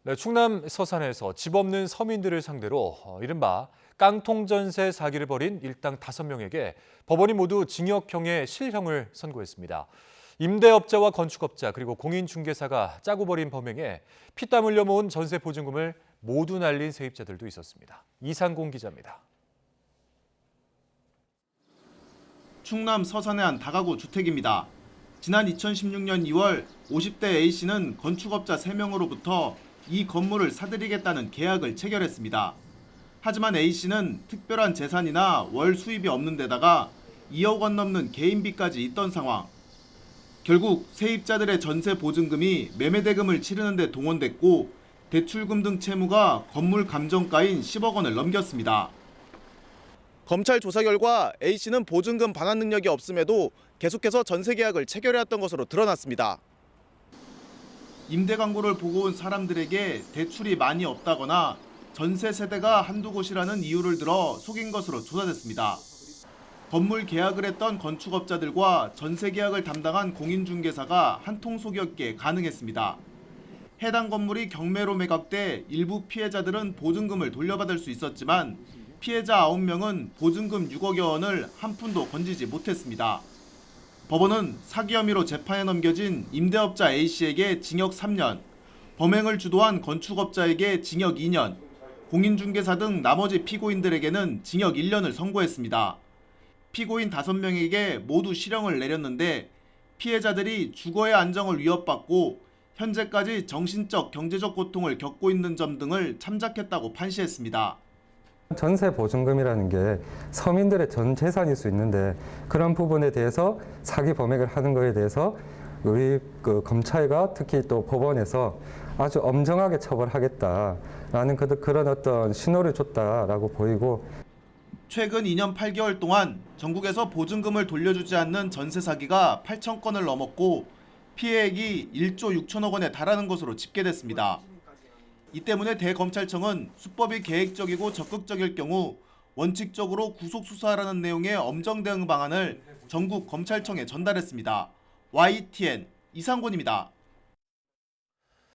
네, 충남 서산에서 집 없는 서민들을 상대로 이른바 깡통 전세 사기를 벌인 일당 5명에게 법원이 모두 징역형의 실형을 선고했습니다. 임대업자와 건축업자 그리고 공인중개사가 짜고 벌인 범행에 피땀 흘려 모은 전세 보증금을 모두 날린 세입자들도 있었습니다. 이상공 기자입니다. 충남 서산의 한 다가구 주택입니다. 지난 2016년 2월 50대 A씨는 건축업자 3명으로부터 이 건물을 사들이겠다는 계약을 체결했습니다. 하지만 A씨는 특별한 재산이나 월 수입이 없는 데다가 2억 원 넘는 개인비까지 있던 상황. 결국 세입자들의 전세 보증금이 매매대금을 치르는 데 동원됐고 대출금 등 채무가 건물 감정가인 10억 원을 넘겼습니다. 검찰 조사 결과 A씨는 보증금 반환 능력이 없음에도 계속해서 전세 계약을 체결해왔던 것으로 드러났습니다. 임대 광고를 보고 온 사람들에게 대출이 많이 없다거나 전세 세대가 한두 곳이라는 이유를 들어 속인 것으로 조사됐습니다. 건물 계약을 했던 건축업자들과 전세 계약을 담당한 공인중개사가 한통속이었기에 가능했습니다. 해당 건물이 경매로 매각돼 일부 피해자들은 보증금을 돌려받을 수 있었지만 피해자 9명은 보증금 6억여 원을 한 푼도 건지지 못했습니다. 법원은 사기 혐의로 재판에 넘겨진 임대업자 A씨에게 징역 3년, 범행을 주도한 건축업자에게 징역 2년, 공인중개사 등 나머지 피고인들에게는 징역 1년을 선고했습니다. 피고인 5명에게 모두 실형을 내렸는데 피해자들이 주거의 안정을 위협받고 현재까지 정신적, 경제적 고통을 겪고 있는 점 등을 참작했다고 판시했습니다. 전세 보증금이라는 게 서민들의 전 재산일 수 있는데 그런 부분에 대해서 사기 범행을 하는 것에 대해서 우리 검찰과 특히 또 법원에서 아주 엄정하게 처벌하겠다라는 그런 어떤 신호를 줬다라고 보이고, 최근 2년 8개월 동안 전국에서 보증금을 돌려주지 않는 전세 사기가 8천 건을 넘었고 피해액이 1조 6천억 원에 달하는 것으로 집계됐습니다. 이 때문에 대검찰청은 수법이 계획적이고 적극적일 경우 원칙적으로 구속 수사하라는 내용의 엄정 대응 방안을 전국 검찰청에 전달했습니다. YTN 이상곤입니다.